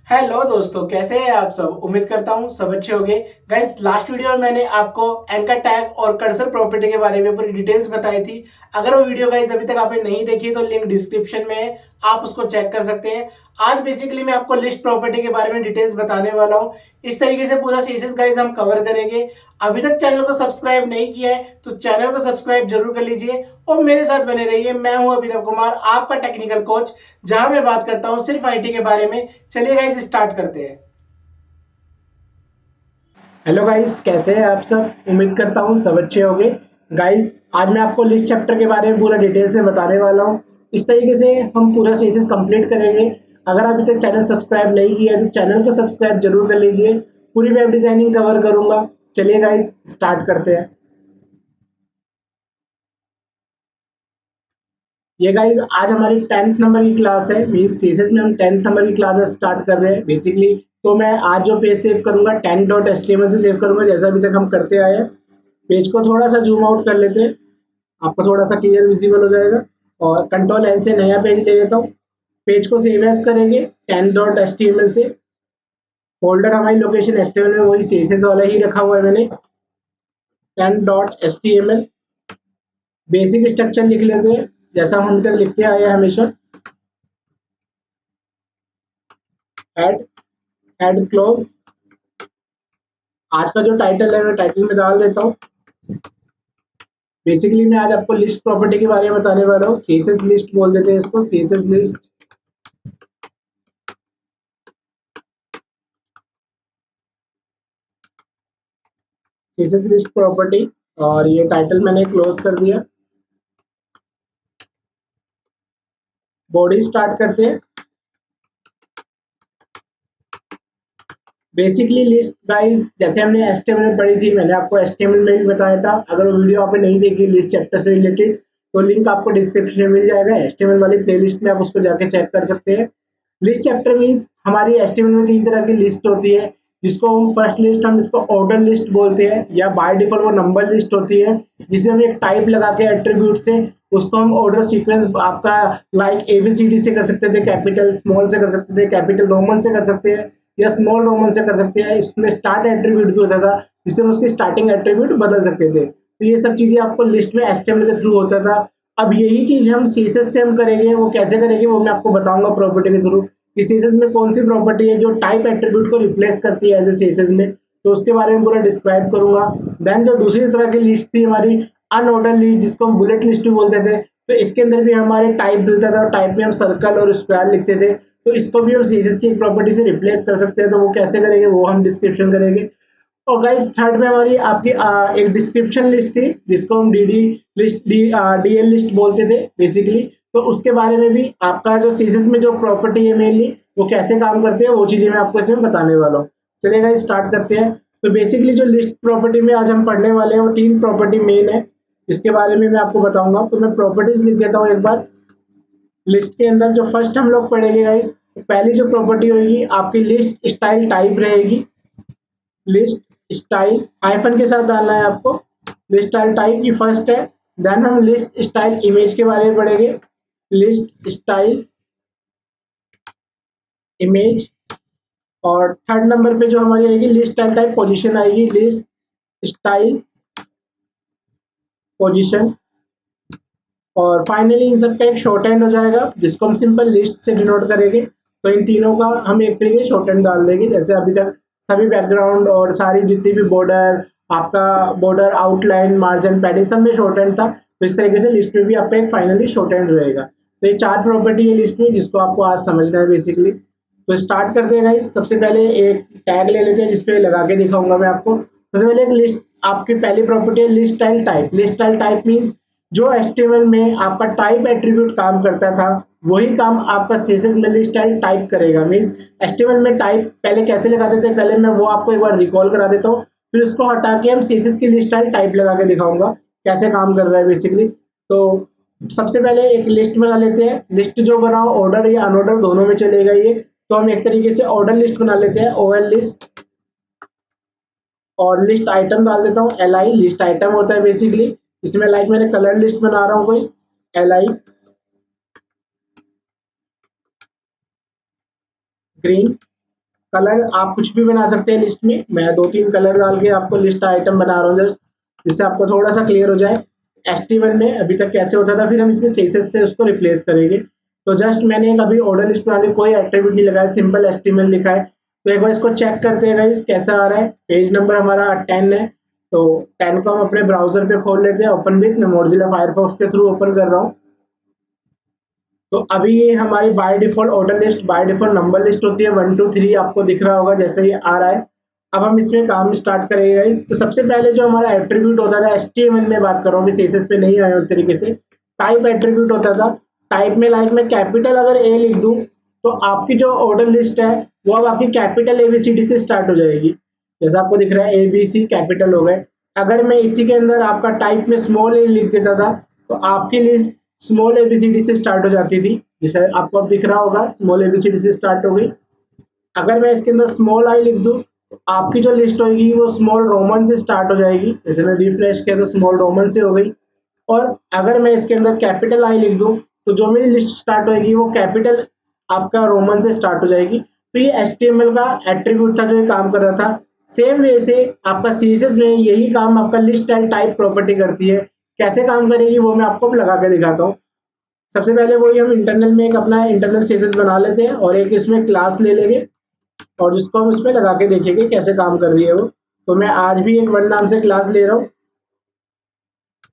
Hello दोस्तों, कैसे हैं आप सब। उम्मीद करता हूँ सब अच्छे होंगे। गाइस, लास्ट वीडियो में मैंने आपको एंकर टैग और कर्सर प्रॉपर्टी के बारे में पूरी डिटेल्स बताई थी। अगर वो वीडियो गाइस अभी तक आपने नहीं देखी तो लिंक डिस्क्रिप्शन में है, आप उसको चेक कर सकते हैं। आज बेसिकली मैं आपको लिस्ट प्रॉपर्टी के बारे में डिटेल्स बताने वाला हूँ। इस तरीके से पूरा सीरीज गाइस हम कवर करेंगे। अभी तक चैनल को सब्सक्राइब नहीं किया है तो चैनल को सब्सक्राइब जरूर कर लीजिए और मेरे साथ बने रहिए। मैं हूं अभिनव कुमार, आपका टेक्निकल कोच, जहां मैं बात करता हूं सिर्फ आईटी के बारे में। चलिए गाइस स्टार्ट करते हैं। हेलो गाइस, कैसे हैं आप सब। उम्मीद करता हूं सब अच्छे होंगे। गाइस, आज मैं आपको लिस्ट चैप्टर के बारे में पूरा डिटेल से बताने वाला हूं। इस तरीके से हम पूरा सीरीज कंप्लीट करेंगे। अगर अभी तक चैनल सब्सक्राइब नहीं किया है तो चैनल को सब्सक्राइब जरूर कर लीजिए। पूरी वेब डिजाइनिंग कवर करूंगा। चलिए गाइस स्टार्ट करते हैं। ये गाइस आज हमारी 10th नंबर की क्लास है। मीन्स सीएसएस में हम 10th नंबर की क्लास स्टार्ट कर रहे हैं बेसिकली। तो मैं आज जो पेज सेव करूंगा 10.html से सेव करूंगा, जैसा अभी तक हम करते आए हैं। पेज को थोड़ा सा जूम आउट कर लेते हैं, आपको थोड़ा सा क्लियर विजिबल हो जाएगा। और कंट्रोल एन से नया पेज ले लेता हूँ। पेज को सेव एज करेंगे 10.html से। फोल्डर हमारी लोकेशन एचटीएमएल में वही सीएसएस वाला ही रखा हुआ है मैंने। 10.html बेसिक स्ट्रक्चर लिख लेते हैं जैसा हम तक लिखते आए हैं हमेशा। एड एड क्लोज। आज का जो टाइटल है मैं टाइटल में डाल देता हूँ। बेसिकली मैं आज आपको लिस्ट प्रॉपर्टी के बारे में बताने वाला हूँ। सीएसएस लिस्ट बोल देते हैं इसको, CSS list. CSS list property. और ये टाइटल मैंने क्लोज कर दिया। बॉडी स्टार्ट करते हैं। बेसिकली लिस्ट गाइस जैसे हमने एचटीएमएल में पढ़ी थी, मैंने आपको एचटीएमएल में भी बताया था। अगर वो वीडियो आपने नहीं देखी लिस्ट चैप्टर से रिलेटेड तो लिंक आपको डिस्क्रिप्शन में मिल जाएगा। एचटीएमएल वाली प्लेलिस्ट में आप उसको जाके चेक कर सकते हैं। लिस्ट चैप्टर मीन्स हमारी एचटीएमएल में 3 तरह की लिस्ट होती है, जिसको हम फर्स्ट लिस्ट हम इसको ऑर्डर लिस्ट बोलते हैं, या बाय डिफॉल्ट वो नंबर लिस्ट होती है जिसमें हम एक टाइप लगा के एट्रीब्यूट से उसको हम ऑर्डर सीक्वेंस आपका लाइक एबीसीडी से कर सकते थे, कैपिटल स्मॉल से कर सकते थे, कैपिटल रोमन से कर सकते हैं, या स्मॉल रोमन से कर सकते हैं। इसमें स्टार्ट एट्रीब्यूट भी होता था जिससे हम उसकी स्टार्टिंग एट्रीब्यूट बदल सकते थे। तो ये सब चीजें आपको लिस्ट में एचटीएमएल के थ्रू होता था। अब यही चीज हम सीएसएस से हम करेंगे। वो कैसे करेंगे वो मैं आपको बताऊंगा प्रॉपर्टी के थ्रू। सीएसएस में कौन सी प्रॉपर्टी है जो टाइप एट्रीब्यूट को रिप्लेस करती है एज ए सीएसएस में, तो उसके बारे में पूरा डिस्क्राइब करूंगा। देन जो दूसरी तरह की लिस्ट थी हमारी अनऑर्डर लिस्ट, जिसको हम बुलेट लिस्ट भी बोलते थे, तो इसके अंदर भी हमारे टाइप मिलता था। टाइप में हम सर्कल और स्क्वायर लिखते थे। तो इसको भी हम सीएसएस की एक प्रॉपर्टी से रिप्लेस कर सकते हैं। तो वो कैसे करेंगे वो हम डिस्क्रिप्शन करेंगे। और गाइस थर्ड में हमारी आपकी एक डिस्क्रिप्शन लिस्ट थी जिसको हम डीडी लिस्ट डीएल लिस्ट बोलते थे बेसिकली। तो उसके बारे में भी आपका जो सीएसएस में जो प्रॉपर्टी है मेनली वो कैसे काम करते हैं वो चीजें मैं आपको इसमें बताने वाला हूँ। चलिए गाइस स्टार्ट करते हैं। तो बेसिकली जो लिस्ट प्रॉपर्टी में आज हम पढ़ने वाले हैं वो 3 प्रॉपर्टी मेन है, जिसके बारे में मैं आपको बताऊंगा। तो मैं प्रॉपर्टीज लिख देता हूँ एक बार। लिस्ट के अंदर जो फर्स्ट हम लोग पढ़ेंगे गाइस, पहली जो प्रॉपर्टी होगी आपकी लिस्ट स्टाइल टाइप रहेगी। लिस्ट स्टाइल हाइफन के साथ डालना है आपको। लिस्ट स्टाइल टाइप की फर्स्ट है। देन हम लिस्ट स्टाइल इमेज के बारे में पढ़ेंगे। List style image. और थर्ड नंबर पे जो हमारी आएगी लिस्ट स्टाइल टाइप पोजीशन आएगी। List style position. और फाइनली इन सब का एक शॉर्ट हैंड हो जाएगा जिसको हम सिंपल लिस्ट से डिनोट करेंगे। तो इन तीनों का हम एक तरीके शॉर्ट हैंड डाल देंगे। जैसे अभी तक सभी बैकग्राउंड और सारी जितनी भी बॉर्डर, आपका बॉर्डर आउटलाइन मार्जिन पैडिंग सब में शॉर्ट हैंड था, तो इस तरीके से लिस्ट में भी आपका एक फाइनली शॉर्ट हैंड रहेगा। तो ये 4 प्रॉपर्टी है लिस्ट में जिसको आपको आज समझना है बेसिकली। तो स्टार्ट करते हैं गाइस। सबसे पहले एक टैग ले लेते हैं जिसपे लगा के दिखाऊंगा मैं आपको। सबसे पहले एक लिस्ट आपकी पहली प्रॉपर्टी है list style type. List style type means जो एचटीएमएल में आपका टाइप एट्रीब्यूट काम करता था वही काम आपका सीएसएस में लिस्ट स्टाइल टाइप करेगा। मीन्स एचटीएमएल में टाइप पहले कैसे लगाते थे, पहले मैं वो आपको एक बार रिकॉल करा देता हूँ, फिर उसको हटा के हम सीएसएस की लिस्ट स्टाइल टाइप लगा के दिखाऊंगा कैसे काम कर रहा है बेसिकली। तो सबसे पहले एक लिस्ट बना लेते हैं। लिस्ट जो बनाओ ऑर्डर या अनऑर्डर दोनों में चलेगा ये। तो हम एक तरीके से ऑर्डर लिस्ट बना लेते हैं, ओएल लिस्ट। और लिस्ट आइटम डाल देता हूँ, एल आई लिस्ट आइटम होता है बेसिकली। इसमें लाइक मैंने कलर लिस्ट बना रहा हूँ कोई, एल आई ग्रीन। कलर आप कुछ भी बना सकते हैं लिस्ट में। मैं 2-3 कलर डाल के आपको लिस्ट आइटम बना रहा हूँ जस्ट, जिससे आपको थोड़ा सा क्लियर हो जाए HTML में अभी तक कैसे होता था, फिर हम इसमें CSS से उसको रिप्लेस करेंगे। तो जस्ट मैंने एक अभी ऑर्डर लिस्ट बना ली, कोई एट्रीब्यूट नहीं लगाया, सिंपल HTML लिखा है। तो एक बार इसको चेक करते हैं गाइस कैसा आ रहा है। पेज नंबर हमारा 10 है, तो 10 को हम अपने ब्राउजर पे खोल लेते हैं, ओपन विथ, मैं मोजिल्ला फायरफॉक्स के थ्रू ओपन कर रहा हूँ। तो अभी ये हमारी by default order list, by default number list होती है 1 2 3, आपको दिख रहा होगा जैसे ये आ रहा है। अब हम इसमें काम स्टार्ट करेंगे गाइस। तो सबसे पहले जो हमारा एट्रीब्यूट होता था, HTML में बात कर रहा हूँ, CSS पे नहीं आया उस तरीके से, टाइप एट्रीब्यूट होता था। टाइप में लाइक मैं कैपिटल अगर A लिख दूं तो आपकी जो ऑर्डर लिस्ट है वो अब आपकी कैपिटल ABCD से स्टार्ट हो जाएगी। जैसा आपको दिख रहा है ABC कैपिटल हो गए। अगर मैं इसी के अंदर आपका टाइप में स्मॉल a लिख देता था तो आपकी लिस्ट स्मॉल ABCD से स्टार्ट हो जाती थी, जैसे आपको अब दिख रहा होगा स्मॉल ABCD से स्टार्ट हो गई। अगर मैं इसके अंदर स्मॉल I लिख दूं तो आपकी जो लिस्ट होगी वो स्मॉल रोमन से स्टार्ट हो जाएगी। जैसे मैं रिफ्रेश किया तो स्मॉल रोमन से हो गई। और अगर मैं इसके अंदर कैपिटल I लिख दूं तो जो मेरी लिस्ट स्टार्ट होगी वो कैपिटल आपका रोमन से स्टार्ट हो जाएगी। तो ये HTML का एट्रीब्यूट था जो ये काम कर रहा था। सेम वे से आपका CSS में यही काम आपका लिस्ट स्टाइल टाइप प्रॉपर्टी करती है। कैसे काम करेगी वो मैं आपको लगा के दिखाता हूँ। सबसे पहले वही हम इंटरनल में एक अपना इंटरनल CSS बना लेते हैं और एक इसमें क्लास ले लेंगे और जिसको हम इसमें लगा के देखेंगे कैसे काम कर रही है वो। तो मैं आज भी एक वन नाम से क्लास ले रहा हूँ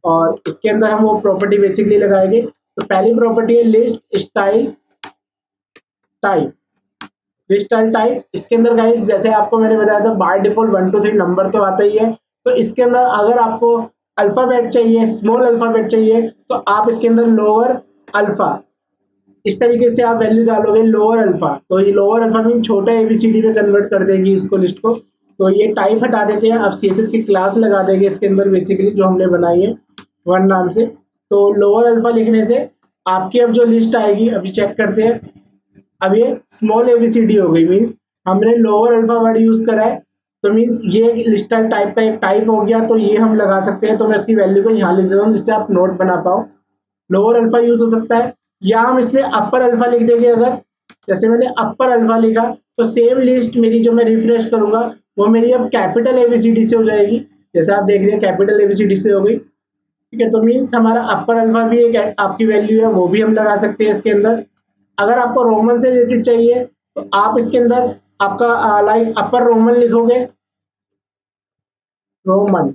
और इसके अंदर हम वो प्रॉपर्टी बेसिकली लगाएंगे। तो पहली प्रॉपर्टी है list style type. List style type इसके अंदर गाइस जैसे आपको मैंने बताया था बाय डिफॉल्ट 1 2 3 नंबर तो आता ही है। तो इसके अंदर अगर आपको अल्फाबेट चाहिए, स्मॉल अल्फाबेट चाहिए, तो आप इसके अंदर लोअर अल्फा इस तरीके से आप वैल्यू डालोगे लोअर अल्फा। तो ये लोअर अल्फा मीन छोटा ABCD में कन्वर्ट कर देगी इसको लिस्ट को। तो ये टाइप हटा देते हैं, अब CSS की क्लास लगा देंगे इसके अंदर बेसिकली जो हमने बनाई है वन नाम से। तो लोअर अल्फा लिखने से आपकी अब जो लिस्ट आएगी, अभी चेक करते हैं। अब ये स्मॉल ABCD हो गई, मीन्स हमने लोअर अल्फा वर्ड यूज करा है। तो मीन्स ये लिस्ट टाइप का एक टाइप हो गया, तो ये हम लगा सकते हैं। तो मैं इसकी वैल्यू को यहाँ लिख देता हूँ जिससे आप नोट बना पाओ। लोअर अल्फा यूज हो सकता है या हम इसमें अपर अल्फा लिख देंगे। अगर जैसे मैंने अपर अल्फा लिखा तो सेम लिस्ट मेरी जो मैं रिफ्रेश करूंगा वो मेरी अब कैपिटल ABCD से हो जाएगी। जैसे आप देख रहे हैं कैपिटल ABCD से हो गई, ठीक है। तो मीन्स हमारा अपर अल्फा भी एक आपकी वैल्यू है, वो भी हम लगा सकते हैं इसके अंदर। अगर आपको रोमन से रिलेटेड चाहिए तो आप इसके अंदर आपका लाइक अपर रोमन लिखोगे, रोमन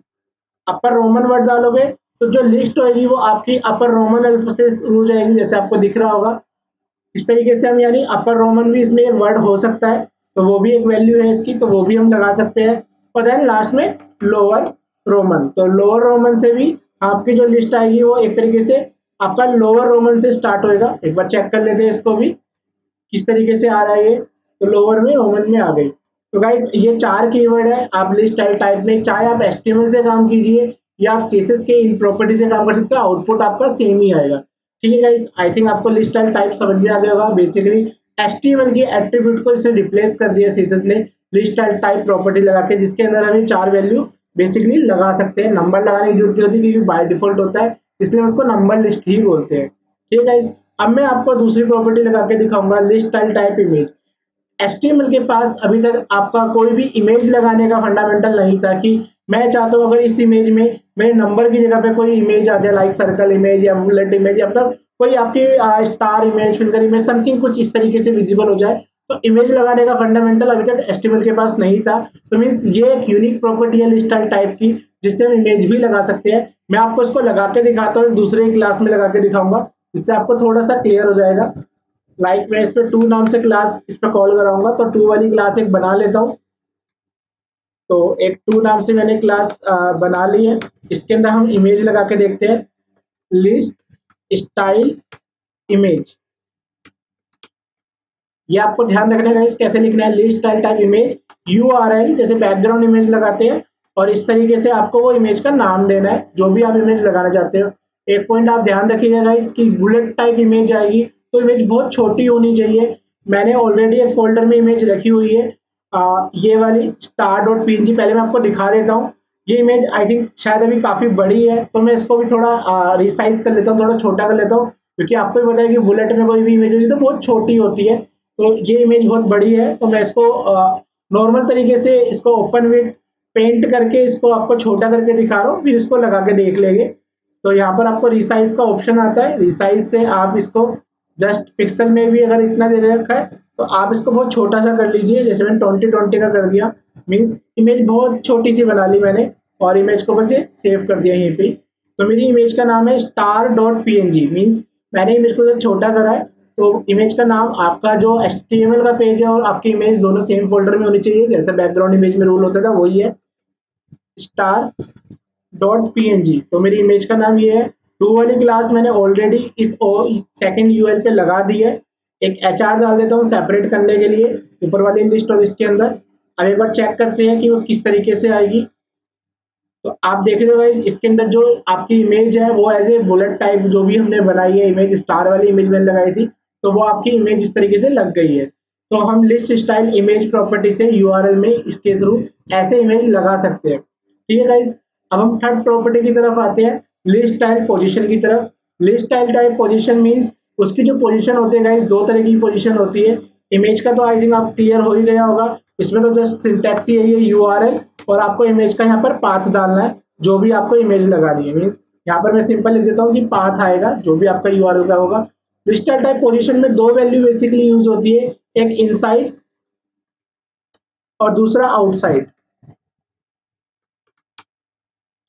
अपर रोमन वर्ड डालोगे तो जो लिस्ट होगी वो आपकी अपर रोमन अल्फा से हो जाएगी, जैसे आपको दिख रहा होगा। इस तरीके से हम यानी अपर रोमन भी इसमें वर्ड हो सकता है, तो वो भी एक वैल्यू है इसकी, तो वो भी हम लगा सकते हैं। और देन लास्ट में लोअर रोमन, तो लोअर रोमन से भी आपकी जो लिस्ट आएगी वो एक तरीके से आपका लोअर रोमन से स्टार्ट होएगा। एक बार चेक कर लेते हैं इसको भी किस तरीके से आ रहा है ये। तो लोअर में रोमन में आ गई। तो गाइस ये 4 कीवर्ड है। आप लिस्ट स्टाइल टाइप में चाहे आप HTML से काम कीजिए या आप CSS के इन प्रॉपर्टी से काम कर सकते हो, आउटपुट आपका सेम ही आएगा। ठीक है गाइस, आई थिंक आपको लिस्ट स्टाइल टाइप समझ में आ गया होगा। बेसिकली HTML के एट्रीब्यूट को इससे रिप्लेस कर दिया CSS ने लिस्ट स्टाइल टाइप प्रॉपर्टी लगा के, जिसके अंदर हमें 4 वैल्यू बेसिकली लगा सकते हैं। नंबर लगाने की जरूरत होती है क्योंकि बाय डिफॉल्ट होता है, इसलिए उसको नंबर लिस्ट ही बोलते हैं। ठीक है गाइस, अब मैं आपको दूसरी प्रॉपर्टी लगा के दिखाऊंगा list style type image. HTML के पास अभी तक आपका कोई भी इमेज लगाने का फंडामेंटल नहीं था कि मैं चाहता हूँ अगर इस इमेज में मेरे नंबर की जगह पे कोई इमेज आ जाए, लाइक सर्कल इमेज या बुलेट इमेज या मतलब कोई आपकी star image, finger image, something कुछ इस तरीके से विजिबल हो जाए। तो इमेज लगाने का फंडामेंटल अभी तक HTML के पास नहीं था। तो मीन्स ये एक यूनिक प्रॉपर्टी है लिस्ट स्टाइल टाइप की, जिससे हम इमेज भी लगा सकते हैं। मैं आपको इसको लगा के दिखाता हूँ, दूसरे क्लास में लगा के दिखाऊंगा, इससे आपको थोड़ा सा क्लियर हो जाएगा। लाइक मैं इस पर 2 नाम से क्लास इस पर कॉल कराऊंगा, तो 2 वाली क्लास एक बना लेता हूँ। तो एक 2 नाम से मैंने क्लास बना ली है। इसके अंदर हम इमेज लगा के देखते हैं, लिस्ट स्टाइल इमेज। ये आपको ध्यान रखना है कैसे लिखना है, list style type image URL, जैसे बैकग्राउंड इमेज लगाते हैं, और इस तरीके से आपको वो इमेज का नाम देना है जो भी आप इमेज लगाना चाहते हो। एक पॉइंट आप ध्यान रखिएगा गाइस कि बुलेट टाइप इमेज आएगी तो इमेज बहुत छोटी होनी चाहिए। मैंने ऑलरेडी एक फोल्डर में इमेज रखी हुई है, ये वाली star.png। पहले मैं आपको दिखा देता हूँ। ये इमेज आई थिंक शायद अभी काफी बड़ी है, तो मैं इसको भी थोड़ा रिसाइज कर लेता हूँ, थोड़ा छोटा कर लेता हूँ, क्योंकि आपको भी पता है कि बुलेट में कोई भी इमेज होगी तो बहुत छोटी होती है। तो ये इमेज बहुत बड़ी है, तो मैं इसको नॉर्मल तरीके से इसको ओपन विद पेंट करके इसको आपको छोटा करके दिखा रहा हूँ, फिर इसको लगा के देख लेंगे। तो यहाँ पर आपको रिसाइज का ऑप्शन आता है, रिसाइज से आप इसको जस्ट पिक्सल में भी अगर इतना दे रखा है तो आप इसको बहुत छोटा सा कर लीजिए, जैसे मैंने 2020 का कर दिया, मीन्स इमेज बहुत छोटी सी बना ली मैंने और इमेज को बस ये सेव कर दिया यहीं पे। तो मेरी इमेज का नाम है star.png, मीन्स मैंने इमेज को जब छोटा करा है तो इमेज का नाम आपका जो HTML का पेज है और आपकी इमेज दोनों सेम फोल्डर में होनी चाहिए, जैसे बैकग्राउंड इमेज में रूल होता था वही है star.png। तो मेरी इमेज का नाम ये है। टू वाली क्लास मैंने ऑलरेडी इस सेकंड यूएल पे लगा दी है। एक HR डाल देता हूँ सेपरेट करने के लिए ऊपर वाली लिस्ट और इसके अंदर। अब एक बार चेक करते हैं कि वो किस तरीके से आएगी। तो आप देख रहे हो गाइस, इसके अंदर जो आपकी इमेज है वो एज ए बुलेट टाइप जो भी हमने बनाई है इमेज, स्टार वाली इमेज मैंने लगाई थी, तो वो आपकी इमेज इस तरीके से लग गई है। तो हम लिस्ट स्टाइल इमेज प्रॉपर्टी से URL में इसके थ्रू ऐसे इमेज लगा सकते हैं। ठीक है गाइस, अब हम थर्ड प्रॉपर्टी की तरफ आते हैं, लिस्ट स्टाइल पोजीशन की तरफ। List style type position means उसकी जो पोजीशन होती है गाइस, दो तरह की पोजीशन होती है। इमेज का तो आई थिंक आप क्लियर हो ही गया होगा, इसमें तो जस्ट सिंटैक्स ही है ये URL और आपको इमेज का यहाँ पर पाथ डालना है जो भी आपको इमेज लगानी है। मीन्स यहाँ पर मैं सिंपल लिख देता हूँ कि पाथ आएगा जो भी आपका URL का होगा। लिस्ट स्टाइल टाइप पोजीशन में दो वैल्यू बेसिकली यूज होती है, एक इनसाइड और दूसरा आउटसाइड।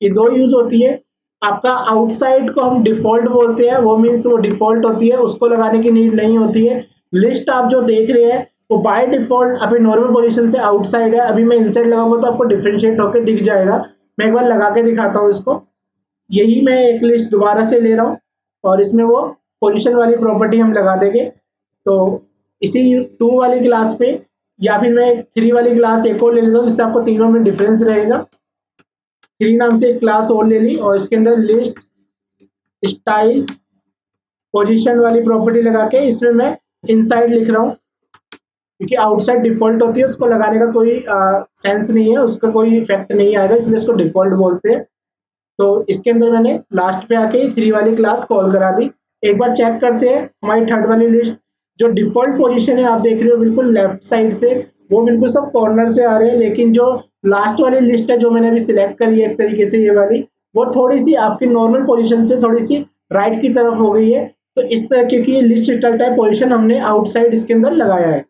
ये दो यूज होती है। आपका आउटसाइड को हम डिफॉल्ट बोलते हैं, वो मीन्स वो डिफॉल्ट होती है, उसको लगाने की नीड नहीं होती है। लिस्ट आप जो देख रहे हैं वो बाय डिफॉल्ट अभी नॉर्मल पोजीशन से आउटसाइड है, अभी मैं इनसाइड लगाऊंगा तो आपको डिफरेंशिएट होकर दिख जाएगा। मैं एक बार लगा के दिखाता हूँ इसको। यही मैं एक लिस्ट दोबारा से ले रहा हूँ और इसमें वो पोजीशन वाली प्रॉपर्टी हम लगा देंगे। तो इसी 2 वाली क्लास पे या फिर मैं 3 वाली क्लास एक और ले लेता हूँ जिससे आपको तीनों में डिफरेंस रहेगा। 3 नाम से एक क्लास और ले ली और इसके अंदर लिस्ट स्टाइल पोजीशन वाली प्रॉपर्टी लगा के इसमें मैं इनसाइड लिख रहा हूँ, क्योंकि आउटसाइड डिफॉल्ट होती है, उसको लगाने का कोई सेंस नहीं है, उसका कोई इफेक्ट नहीं आएगा, इसलिए उसको डिफॉल्ट बोलते हैं। तो इसके अंदर मैंने लास्ट पे आके 3 वाली क्लास कॉल करा दी। एक बार चेक करते हैं हमारी थर्ड वाली लिस्ट जो डिफॉल्ट पोजीशन है, आप देख रहे हो बिल्कुल लेफ्ट साइड से, वो बिल्कुल सब कॉर्नर से आ रहे हैं, लेकिन जो लास्ट वाली लिस्ट है जो मैंने अभी सिलेक्ट करी है एक तरीके से ये वाली, वो थोड़ी सी आपकी नॉर्मल पोजीशन से थोड़ी सी राइट की तरफ हो गई है। तो इस तरह की ये लिस्ट स्टाइल टाइप पोजीशन हमने आउटसाइड इसके अंदर लगाया है,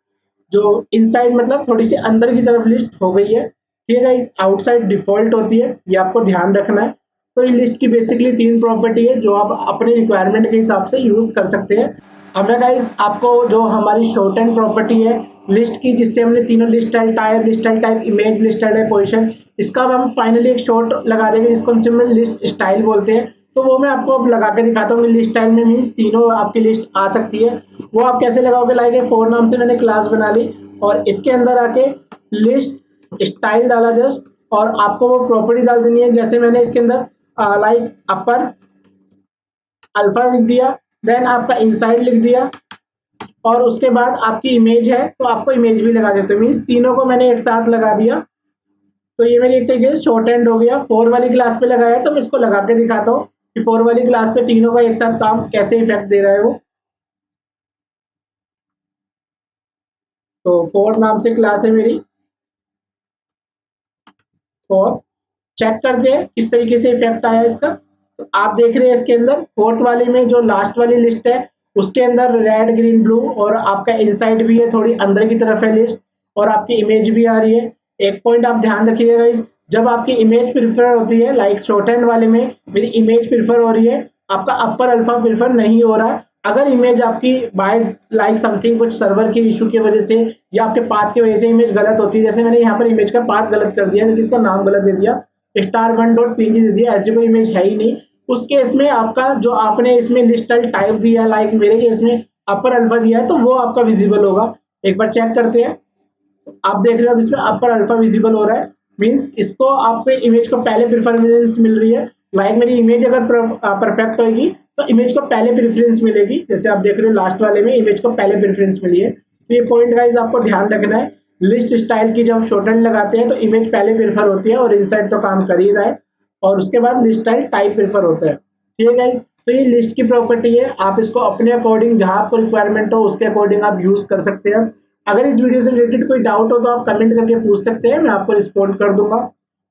जो इनसाइड मतलब थोड़ी सी अंदर की तरफ लिस्ट हो गई है। ठीक है गाइस, आउटसाइड डिफॉल्ट होती है, ये आपको ध्यान रखना है। तो ये लिस्ट की बेसिकली 3 प्रॉपर्टी है जो आप अपने रिक्वायरमेंट के हिसाब से यूज कर सकते हैं। अब मैं गाइस आपको जो हमारी शॉर्ट एंड प्रॉपर्टी है लिस्ट की, जिससे हमने तीनों list style type, image, list style type, position, इसका हम फाइनली एक शॉर्ट लगा देंगे जिसको हम सिंपल लिस्ट स्टाइल बोलते हैं। तो वो मैं आपको अब लगा के दिखाता हूँ। लिस्ट स्टाइल में मीन्स तीनों आपकी लिस्ट आ सकती है। वो आप कैसे लगाओगे, लाइक 4 नाम से मैंने क्लास बना ली और इसके अंदर आके लिस्ट स्टाइल डाला जस्ट, और आपको वो प्रॉपर्टी डाल देनी है। जैसे मैंने इसके अंदर लाइक अपर अल्फा लिख दिया, देन आपका इनसाइड लिख दिया और उसके बाद आपकी इमेज है तो आपको इमेज भी लगा देते हो। मीन्स तीनों को मैंने एक साथ लगा दिया। तो ये मेरी एक तरीके से शॉर्ट एंड हो गया। 4 वाली क्लास पे लगाया तो मैं इसको लगा के दिखाता हूँ कि 4 वाली क्लास पे तीनों का एक साथ काम कैसे इफेक्ट दे रहा है वो। तो 4 नाम से क्लास है मेरी, 4 चेक करते हैं किस तरीके से इफेक्ट आया इसका। तो आप देख रहे हैं इसके अंदर 4th वाली में जो लास्ट वाली लिस्ट है उसके अंदर रेड, ग्रीन, ब्लू और आपका इनसाइड भी है, थोड़ी अंदर की तरफ है लिस्ट, और आपकी इमेज भी आ रही है। एक पॉइंट आप ध्यान रखिएगा गाइस, जब आपकी इमेज प्रिफर होती है, लाइक शॉर्ट हैंड वाले में मेरी इमेज प्रिफर हो रही है, आपका अपर अल्फा प्रिफर नहीं हो रहा है। अगर इमेज आपकी बाय लाइक समथिंग कुछ सर्वर के इशू की वजह से या आपके पाथ की वजह से इमेज गलत होती है, जैसे मैंने यहाँ पर इमेज का पाथ गलत कर दिया, क्योंकि इसका नाम गलत दे दिया, star1.png दे दिया, ऐसी कोई इमेज है ही नहीं, उस केस में आपका जो आपने इसमें लिस्ट स्टाइल टाइप दिया, लाइक मेरे केस में अपर अल्फा दिया है, तो वो आपका विजिबल होगा। एक बार चेक करते हैं। आप देख रहे हो अब इसमें अपर अल्फा विजिबल हो रहा है, मींस इसको आपके इमेज को पहले प्रेफरेंस मिल रही है। लाइक मेरी इमेज अगर परफेक्ट होगी तो इमेज को पहले प्रेफरेंस मिलेगी, जैसे आप देख रहे हो लास्ट वाले में इमेज को पहले प्रेफरेंस मिली है। तो ये पॉइंट गाइस आपको ध्यान रखना है। लिस्ट स्टाइल की जब शॉर्ट हैंड लगाते हैं तो इमेज पहले प्रेफर होती है और इनसाइड तो काम कर ही रहा है, और उसके बाद लिस्ट स्टाइल टाइप प्रेफर होता है। ठीक है गाइस, तो ये लिस्ट की प्रॉपर्टी है, आप इसको अपने अकॉर्डिंग जहां आपको रिक्वायरमेंट हो उसके अकॉर्डिंग आप यूज कर सकते हैं। अगर इस वीडियो से रिलेटेड कोई डाउट हो तो आप कमेंट करके पूछ सकते हैं, मैं आपको रिस्पॉन्ड कर दूंगा।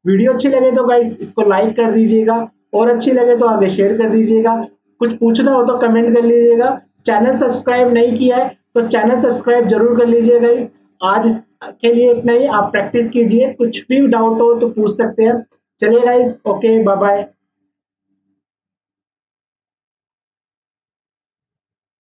वीडियो अच्छी लगे तो गाइस इसको लाइक कर दीजिएगा, और अच्छी लगे तो आगे शेयर कर दीजिएगा। कुछ पूछना हो तो कमेंट कर लीजिएगा। चैनल सब्सक्राइब नहीं किया है तो चैनल सब्सक्राइब जरूर कर लीजिएगा गाइस। आज के लिए इतना ही, आप प्रैक्टिस कीजिए, कुछ भी डाउट हो तो पूछ सकते हैं। चलिए गाइस, ओके, बाय बाय।